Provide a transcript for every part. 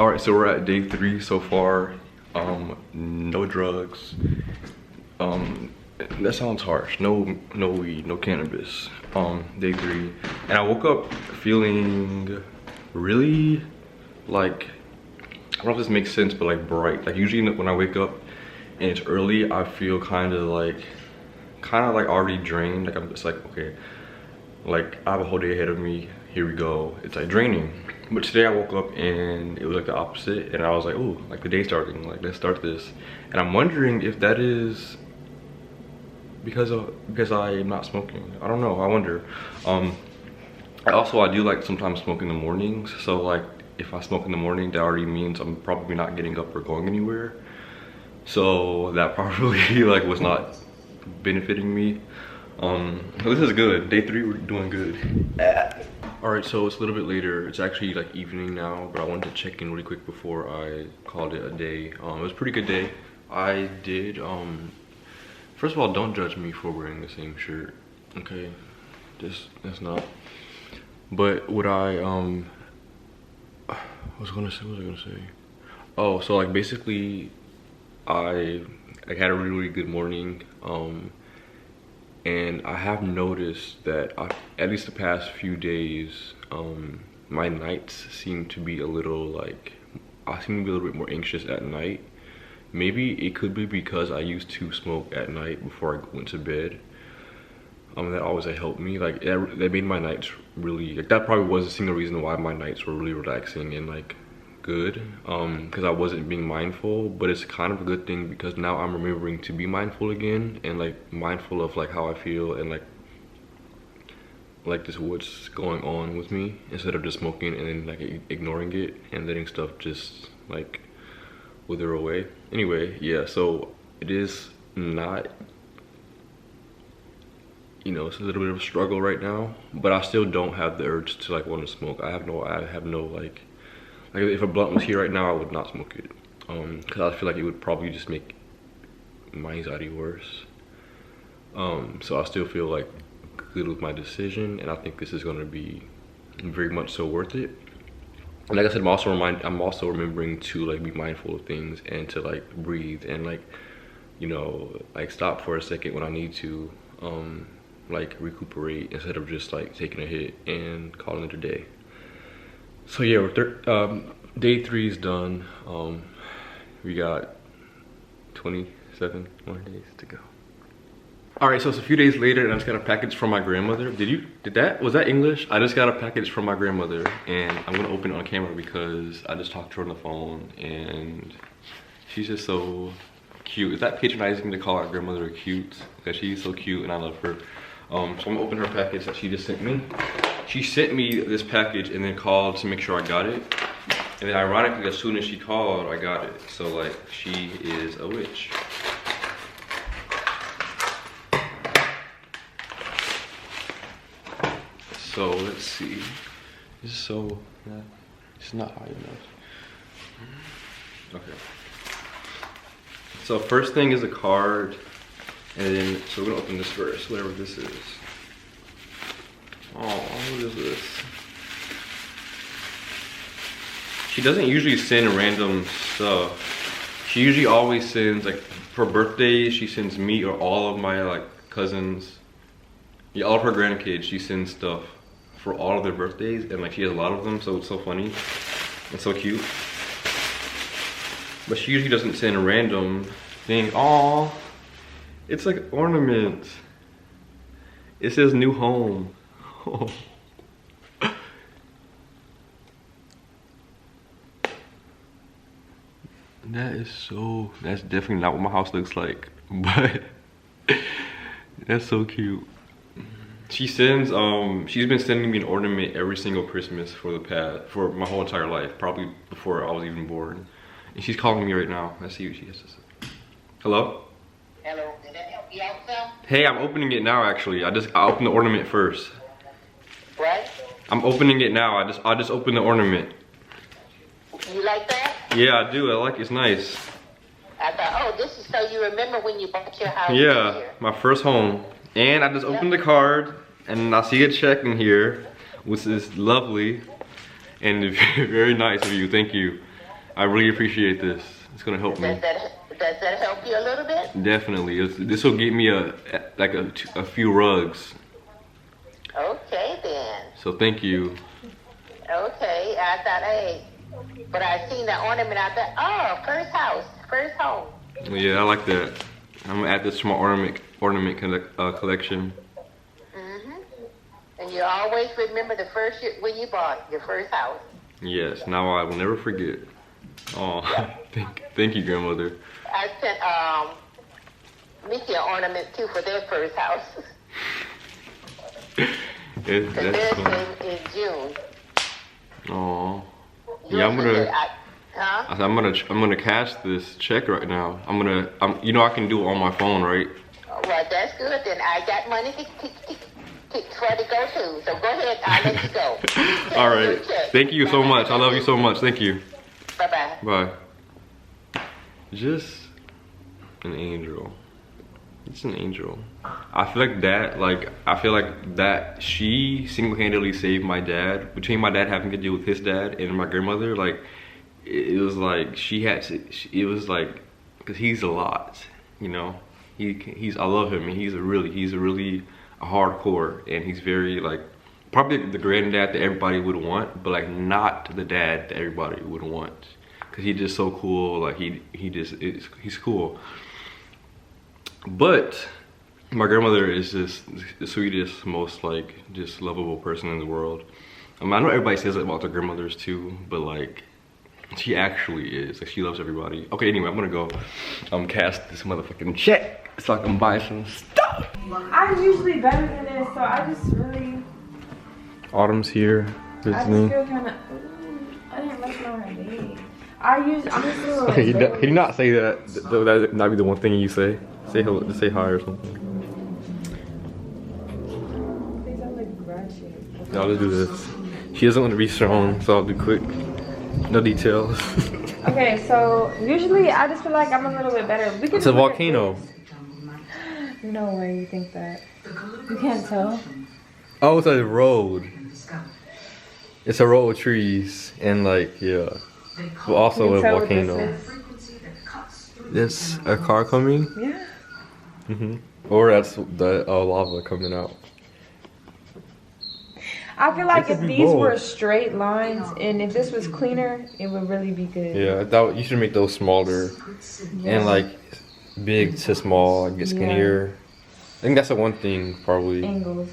All right, so we're at day 3 so far. No drugs. That sounds harsh. No weed, no cannabis. Day 3, and I woke up feeling really like, I don't know if this makes sense, but like bright. Like usually when I wake up and it's early, I feel kind of like already drained. Like I'm just like, okay, like I have a whole day ahead of me. Here we go. It's like draining. But today I woke up and it was like the opposite, and I was like, oh, like the day's starting, like let's start this. And I'm wondering if that is because I'm not smoking. I don't know, I wonder. I do like sometimes smoke in the mornings, so like if I smoke in the morning, that already means I'm probably not getting up or going anywhere. So that probably like was not benefiting me. This is good. Day 3, we're doing good. All right, so it's a little bit later. It's actually like evening now, but I wanted to check in really quick before I called it a day. It was a pretty good day. I did, first of all, don't judge me for wearing the same shirt, okay? That's not. But what was I gonna say? Oh, so like basically, I had a really good morning. And I have noticed that at least the past few days, my nights seem to be a little like, I seem to be a little bit more anxious at night. Maybe it could be because I used to smoke at night before I went to bed. That always helped me. Like that made my nights really, like that probably was a single reason why my nights were really relaxing and like good, because I wasn't being mindful. But it's kind of a good thing because now I'm remembering to be mindful again, and like mindful of like how I feel, and like just what's going on with me, instead of just smoking and then like ignoring it and letting stuff just like wither away. Anyway, yeah, so it is not, you know, it's a little bit of a struggle right now, but I still don't have the urge to like want to smoke. I have no like if a blunt was here right now, I would not smoke it, because I feel like it would probably just make my anxiety worse. So I still feel like good with my decision, and I think this is going to be very much so worth it. And like I said, I'm also remembering to like be mindful of things and to like breathe and like, you know, like stop for a second when I need to, like recuperate, instead of just like taking a hit and calling it a day. So yeah, day 3 is done. We got 27 more days to go. All right, so it's a few days later, and I just got a package from my grandmother. Was that English? I just got a package from my grandmother, and I'm gonna open it on camera because I just talked to her on the phone, and she's just so cute. Is that patronizing to call our grandmother cute? Because she's so cute and I love her. So I'm gonna open her package that she just sent me. She sent me this package and then called to make sure I got it. And then ironically, as soon as she called, I got it. So like, she is a witch. So let's see. This is so, it's not high enough. Okay. So first thing is a card, and then, so we're gonna open this first, whatever this is. Oh, what is this? She doesn't usually send random stuff. She usually always sends, like, for birthdays, she sends me or all of my, like, cousins. Yeah, all of her grandkids, she sends stuff for all of their birthdays, and, like, she has a lot of them, so it's so funny and so cute. But she usually doesn't send a random thing. Aw, it's like ornaments. It says new home. Oh. That's definitely not what my house looks like, but that's so cute. She sends, she's been sending me an ornament every single Christmas for my whole entire life, probably before I was even born. And she's calling me right now. Let's see what she has to say. Hello? Hello, did that help you out some? Hey, I'm opening it now actually. I opened the ornament first. What? I'm opening it now. I just opened the ornament. You like that? Yeah, I do. I like it. It's nice. I thought, oh, this is so you remember when you bought your house Yeah, here. my first home. And I just opened the card, and I see a check in here, which is lovely and very nice of you. Thank you. I really appreciate this. It's gonna help me. Does that help you a little bit? Definitely. This will get me a few rugs. Okay then. So thank you. Okay, I thought, hey, but I seen the ornament out there. Oh, first house, first home. Yeah, I like that. I'm gonna add this to my ornament collection. And you always remember the first year when you bought your first house. Yes, now I will never forget. Oh, thank you, grandmother. I sent Mickey an ornament too for their first house. Because theirs came in June. Oh, yeah. I'm gonna cash this check right now. You know I can do it on my phone, right? Well, that's good. Then I got money for to go too. So go ahead. I'll let you go. All right. Thank you so much. I love you so much. Thank you. Bye bye. Bye. Just an angel. It's an angel. I feel like that she single-handedly saved my dad. Between my dad having to deal with his dad and my grandmother, like it was like she had to. It was like because he's a lot, you know. I love him, and he's a really hardcore, and he's very like probably the granddad that everybody would want, but like not the dad that everybody would want, because he's just so cool. Like he's cool. But my grandmother is just the sweetest, most like just lovable person in the world. I know everybody says it about their grandmothers too, but like she actually is. Like she loves everybody. Okay, anyway, I'm gonna go cast this motherfucking check so I can buy some stuff. I'm usually better than this, so I just really. Autumn's here visiting. I just feel kind of. I didn't like my day. I'm just a little. Okay, he did not say that. That would not be the one thing you say. Say hello, just say hi or something. These are like ratchet. I'll just do this. She doesn't want to be shown, so I'll do quick. No details. Okay, so usually I just feel like I'm a little bit better. It's a volcano. No way you think that. You can't tell. Oh, it's a road. It's a row of trees and like yeah, but also a volcano. There's a car coming. Yeah. Or that's the lava coming out. I feel like if these were straight lines and if this was cleaner, it would really be good. Yeah, that you should make those smaller and like big to small, like get skinnier. I think that's the one thing probably. Angles.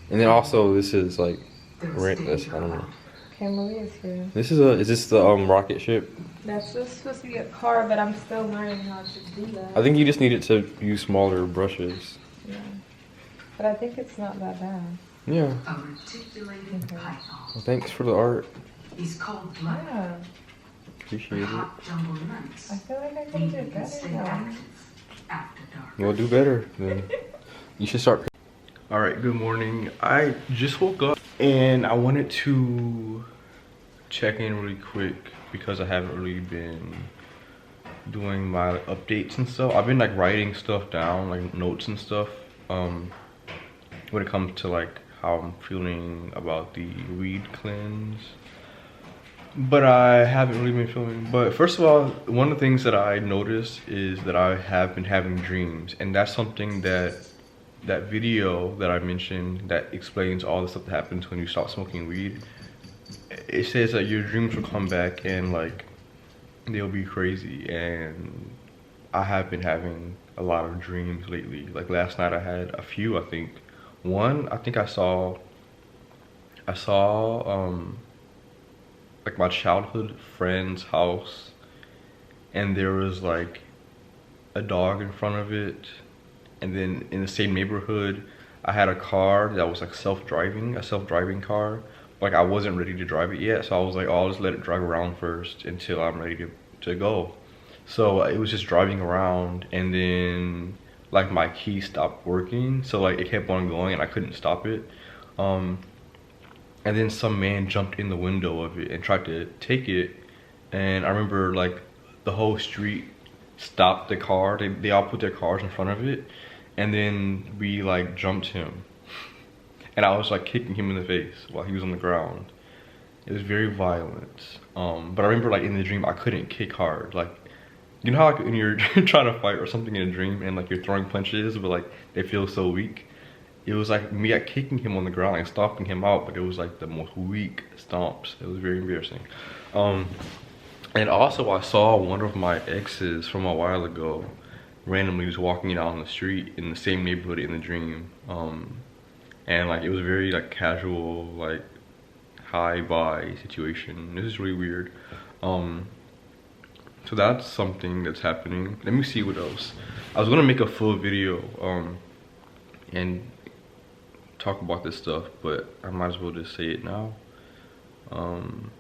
And then also this is like this. I don't know. Okay, Maria's here. Is this the rocket ship? That's just supposed to be a car, but I'm still learning how to do that. I think you just needed to use smaller brushes. Yeah. But I think it's not that bad. Yeah. Well, thanks for the art. Yeah. Appreciate it. I feel like I can do better now. You'll do better then. You should start. All right, good morning. I just woke up and I wanted to check in really quick because I haven't really been doing my updates and stuff. I've been like writing stuff down, like notes and stuff, when it comes to like how I'm feeling about the weed cleanse. But I haven't really been filming. But first of all, one of the things that I noticed is that I have been having dreams, and that's something that video that I mentioned that explains all the stuff that happens when you stop smoking weed. It says that your dreams will come back and like they'll be crazy, and I have been having a lot of dreams lately. Like last night I had a few. I think I saw like my childhood friend's house, and there was like a dog in front of it. And then in the same neighborhood, I had a car that was like a self-driving car. Like I wasn't ready to drive it yet, so I was like, oh, I'll just let it drive around first until I'm ready to go. So it was just driving around, and then like my key stopped working, so like it kept on going and I couldn't stop it. And then some man jumped in the window of it and tried to take it, and I remember like the whole street stopped the car. They all put their cars in front of it, and then we like jumped him, and I was like kicking him in the face while he was on the ground. It was very violent. But I remember like in the dream I couldn't kick hard. Like, you know how like when you're trying to fight or something in a dream and like you're throwing punches but like they feel so weak? It was like me like kicking him on the ground and stomping him out, but it was like the most weak stomps. It was very embarrassing. And also I saw one of my exes from a while ago randomly was walking down the street in the same neighborhood in the dream. And like it was very like casual, like hi bye situation. This is really weird. So that's something that's happening. Let me see what else. I was gonna make a full video and talk about this stuff, but I might as well just say it now. One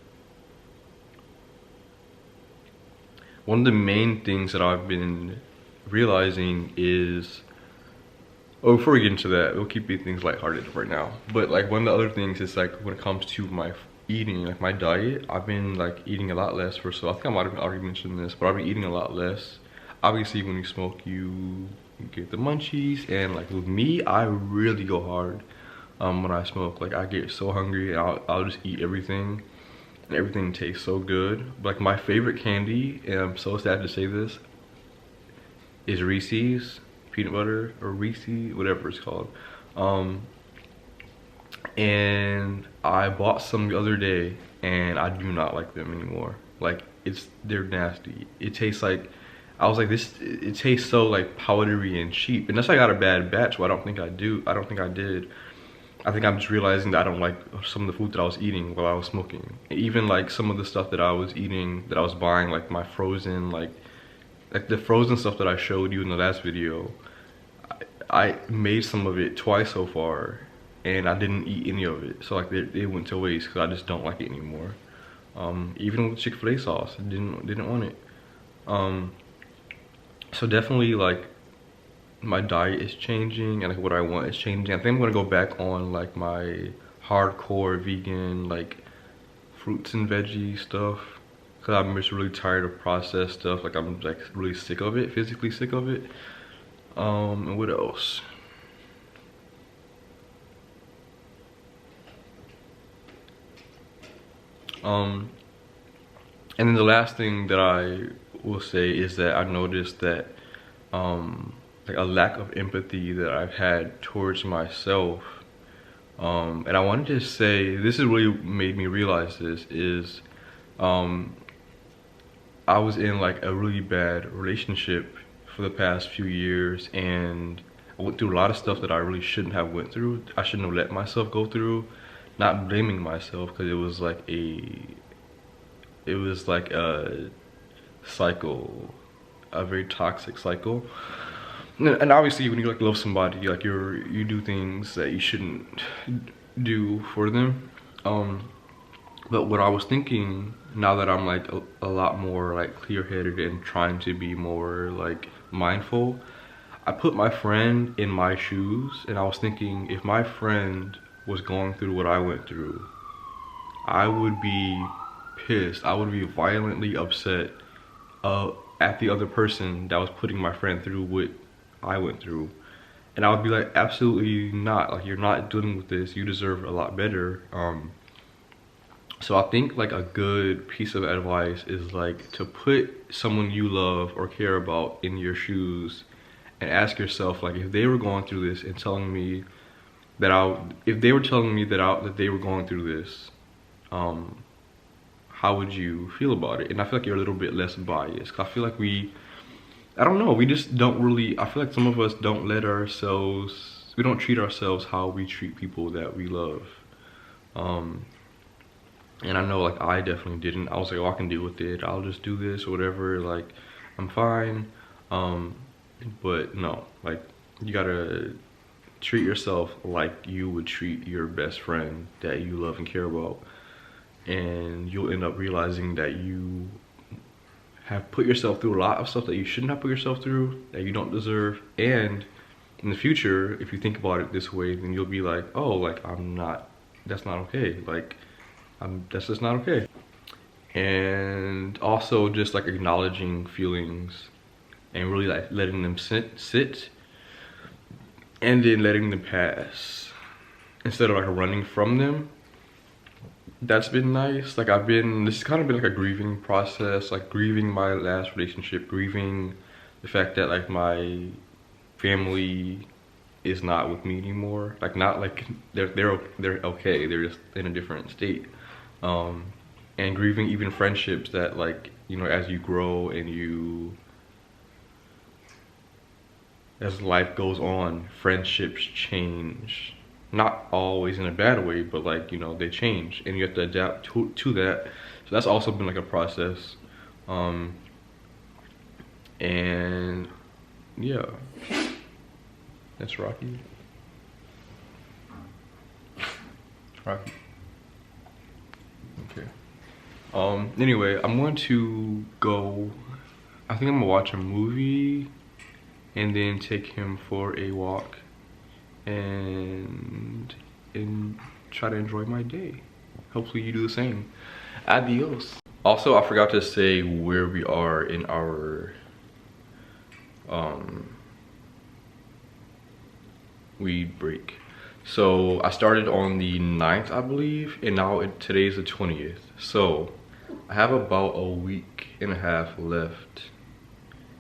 of the main things that I've been realizing is, oh, before we get into that, we'll keep things lighthearted right now. But like one of the other things is like when it comes to my eating, like my diet, I've been like eating a lot less. I think I might have already mentioned this, but I've been eating a lot less. Obviously when you smoke you get the munchies, and like with me I really go hard when I smoke. Like I get so hungry and I'll just eat everything, and everything tastes so good. Like my favorite candy, and I'm so sad to say this, is Reese's peanut butter, or Reese, whatever it's called. And I bought some the other day and I do not like them anymore. Like they're nasty. It tastes like, I was like, it tastes so like powdery and cheap. And that's why I got a bad batch, but I don't think I did. I think I'm just realizing that I don't like some of the food that I was eating while I was smoking. Even like some of the stuff that I was eating, that I was buying, like my frozen, like the frozen stuff that I showed you in the last video, I made some of it twice so far and I didn't eat any of it. So like it went to waste because I just don't like it anymore. Even with Chick-fil-A sauce, I didn't want it. So definitely like my diet is changing and like what I want is changing. I think I'm gonna go back on like my hardcore vegan like fruits and veggie stuff, because I'm just really tired of processed stuff. Like I'm like really sick of it, physically sick of it. And what else? And then the last thing that I will say is that I noticed that like a lack of empathy that I've had towards myself. And I wanted to say, this has really made me realize this, is I was in like a really bad relationship for the past few years, and I went through a lot of stuff that I really shouldn't have went through. I shouldn't have let myself go through. Not blaming myself, because it was like a cycle, a very toxic cycle. And obviously when you like love somebody, like you do things that you shouldn't do for them. But what I was thinking, now that I'm like a lot more like clear-headed and trying to be more like mindful, I put my friend in my shoes, and I was thinking, if my friend was going through what I went through, I would be pissed. I would be violently upset at the other person that was putting my friend through what I went through. And I would be like, absolutely not. Like, you're not dealing with this. You deserve a lot better. So I think like a good piece of advice is like to put someone you love or care about in your shoes and ask yourself, like, if they were going through this and telling me that if they were telling me that they were going through this, how would you feel about it? And I feel like you're a little bit less biased. I feel like I don't know, we just don't really, I feel like some of us don't we don't treat ourselves how we treat people that we love. And I know like I definitely didn't. I was like, oh, I can deal with it. I'll just do this or whatever. Like, I'm fine. But no, like you gotta treat yourself like you would treat your best friend that you love and care about. And you'll end up realizing that you have put yourself through a lot of stuff that you shouldn't have put yourself through, that you don't deserve. And in the future, if you think about it this way, then you'll be like, oh, like that's not okay. Like, that's just not okay. And also just like acknowledging feelings and really like letting them sit and then letting them pass instead of like running from them. that's been nice. Like this has kind of been like a grieving process, like grieving my last relationship, grieving the fact that like my family is not with me anymore. Like not like they're okay, they're just in a different state. And grieving even friendships that, like, you know, as you grow and as life goes on, friendships change. Not always in a bad way, but like, you know, they change and you have to adapt to that. So that's also been like a process. And yeah, that's Rocky. Rocky. Okay. Anyway, I'm going to go, I think I'm gonna watch a movie and then take him for a walk and try to enjoy my day. Hopefully you do the same. Adios. Also, I forgot to say where we are in our weed break. So I started on the 9th, I believe, and now today's the 20th. So I have about a week and a half left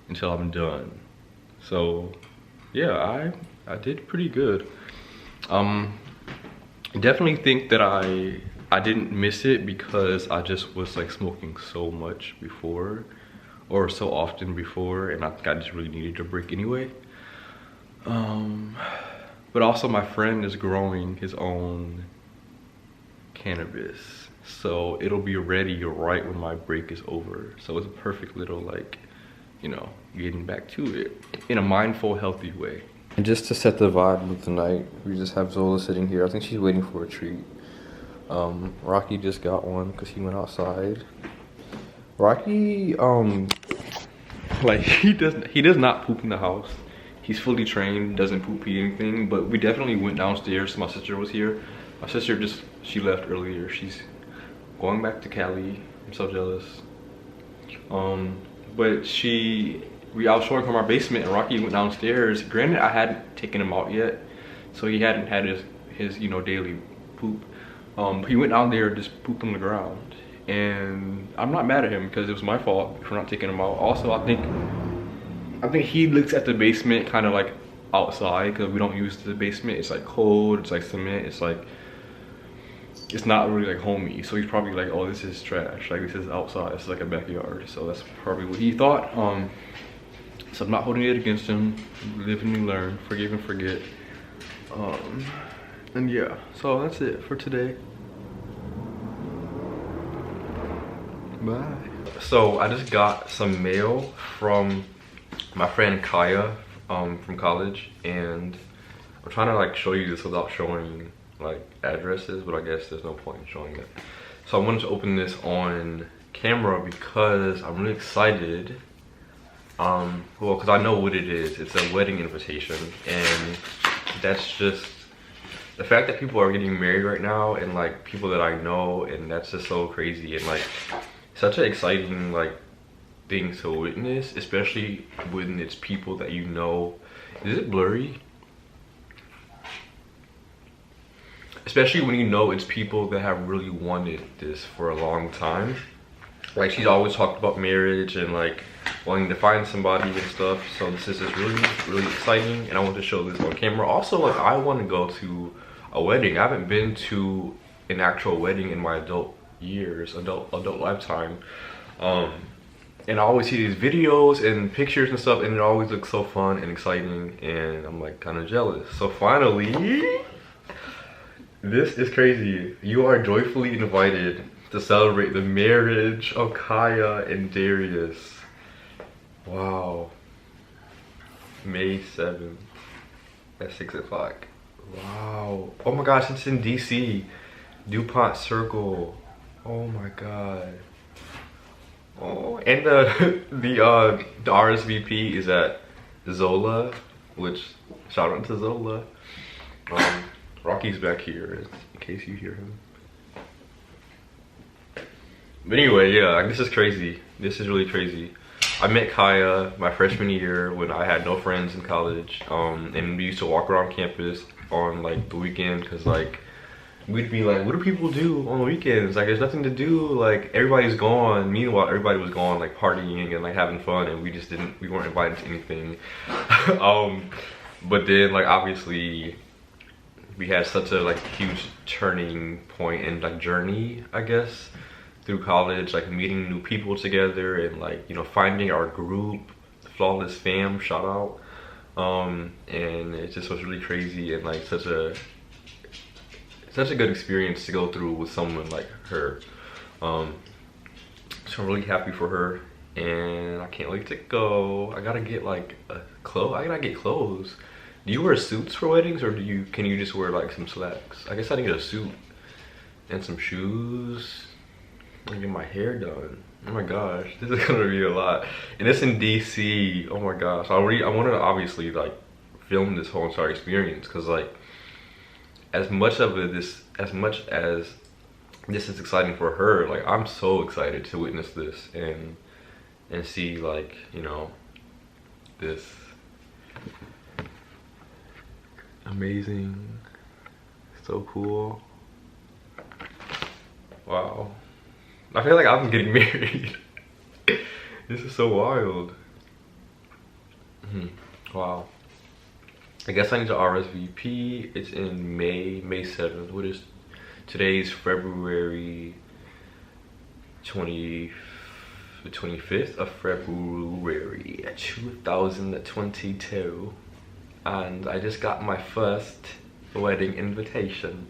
until I'm done. So yeah, I did pretty good. Definitely think that I didn't miss it because I just was like smoking so much before, or so often before, and I think I just really needed a break anyway. But also my friend is growing his own cannabis, so it'll be ready right when my break is over. So it's a perfect little, like, you know, getting back to it in a mindful, healthy way. And just to set the vibe of the night, we just have Zola sitting here. I think she's waiting for a treat. Rocky just got one because he went outside. Rocky, like he does not poop in the house. He's fully trained, doesn't poop, eat anything, but we definitely went downstairs. My sister was here. My sister she left earlier. She's going back to Cali. I'm so jealous. But I was showing her my basement and Rocky went downstairs. Granted, I hadn't taken him out yet, so he hadn't had his you know, daily poop. He went down there and just pooped on the ground. And I'm not mad at him because it was my fault for not taking him out. Also, I think he looks at the basement kind of like outside because we don't use the basement. It's like cold, it's like cement, it's like, it's not really like homey. So he's probably like, oh, this is trash. Like, this is outside, it's like a backyard. So that's probably what he thought. So I'm not holding it against him. Live and you learn, forgive and forget. And yeah, so that's it for today. Bye. So I just got some mail from my friend Kaya from college, and I'm trying to like show you this without showing like addresses, but I guess there's no point in showing it. So I wanted to open this on camera because I'm really excited. Well, because I know what it is. It's a wedding invitation, and that's just the fact that people are getting married right now, and like people that I know, and that's just so crazy, and like such an exciting like thing to witness, especially when it's people that you know. Is it blurry? Especially when you know it's people that have really wanted this for a long time. Like, she's always talked about marriage and like wanting to find somebody and stuff. So this is just really exciting, and I want to show this on camera. Also, like, I want to go to a wedding. I haven't been to an actual wedding in my adult lifetime. And I always see these videos and pictures and stuff, and it always looks so fun and exciting, and I'm like kind of jealous. So finally, this is crazy. You are joyfully invited to celebrate the marriage of Kaya and Darius. Wow. May 7th at 6 o'clock. Wow. Oh my gosh, it's in DC. DuPont Circle. Oh my god. Oh, and the RSVP is at Zola, which, shout out to Zola. Rocky's back here in case you hear him. But anyway, yeah, like, this is crazy. This is really crazy. I met Kaya my freshman year when I had no friends in college, and we used to walk around campus on like the weekend because like we'd be like, what do people do on the weekends? Like, there's nothing to do. Like, everybody's gone. Meanwhile, everybody was gone, like partying and like having fun, and we weren't invited to anything. But then, like, obviously, we had such a like huge turning point and like journey, I guess, through college, like meeting new people together and like, you know, finding our group, Flawless Fam, shout out. And it just was really crazy and like such a good experience to go through with someone like her. So I'm really happy for her, and I can't wait to go. I gotta get like I gotta get clothes. Do you wear suits for weddings, or can you just wear like some slacks? I guess I need a suit and some shoes and get my hair done. Oh my gosh, this is gonna be a lot. And it's in DC. Oh my gosh. I wanted to obviously like film this whole entire experience, because like as much as this is exciting for her, like I'm so excited to witness this and see, like, you know, this amazing, so cool. Wow, I feel like I'm getting married. This is so wild. Wow. I guess I need to RSVP. It's in May 7th. What is today's February 25th of February 2022. And I just got my first wedding invitation.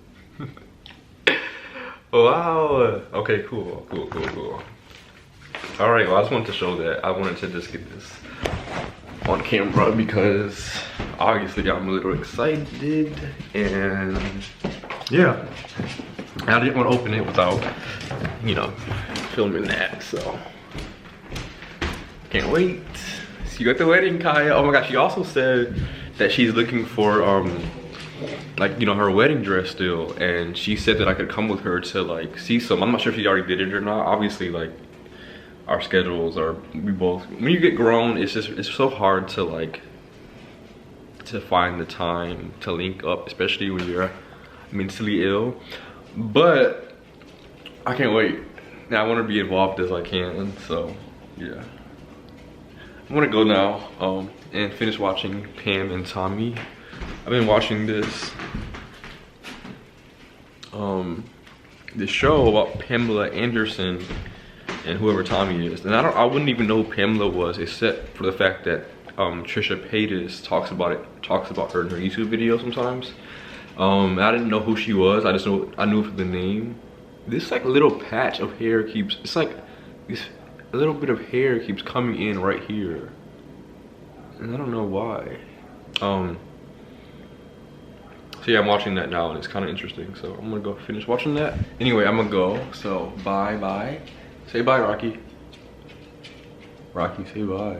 Wow. Okay, cool. All right, well, I just wanted to show that. I wanted to just get this on camera because obviously I'm a little excited, and yeah, I didn't want to open it without, you know, filming that, so can't wait. See you at the wedding, Kaya. Oh my gosh, she also said that she's looking for like, you know, her wedding dress still, and she said that I could come with her to like see some. I'm not sure if she already did it or not. Obviously, like, our schedules are, when you get grown, it's so hard to like to find the time to link up, especially when you're mentally ill. But I can't wait. Now I want to be involved as I can, so yeah. I'm gonna go now and finish watching Pam and Tommy. I've been watching this show about Pamela Anderson and whoever Tommy is, and I wouldn't even know who Pamela was, except for the fact that Trisha Paytas talks about her in her YouTube video sometimes. I didn't know who she was. I knew the name. This like little patch of hair it's like this little bit of hair keeps coming in right here, and I don't know why. So yeah, I'm watching that now, and it's kind of interesting, so I'm gonna go finish watching that. Anyway, I'm gonna go, so bye. Say bye, Rocky. Rocky, say bye.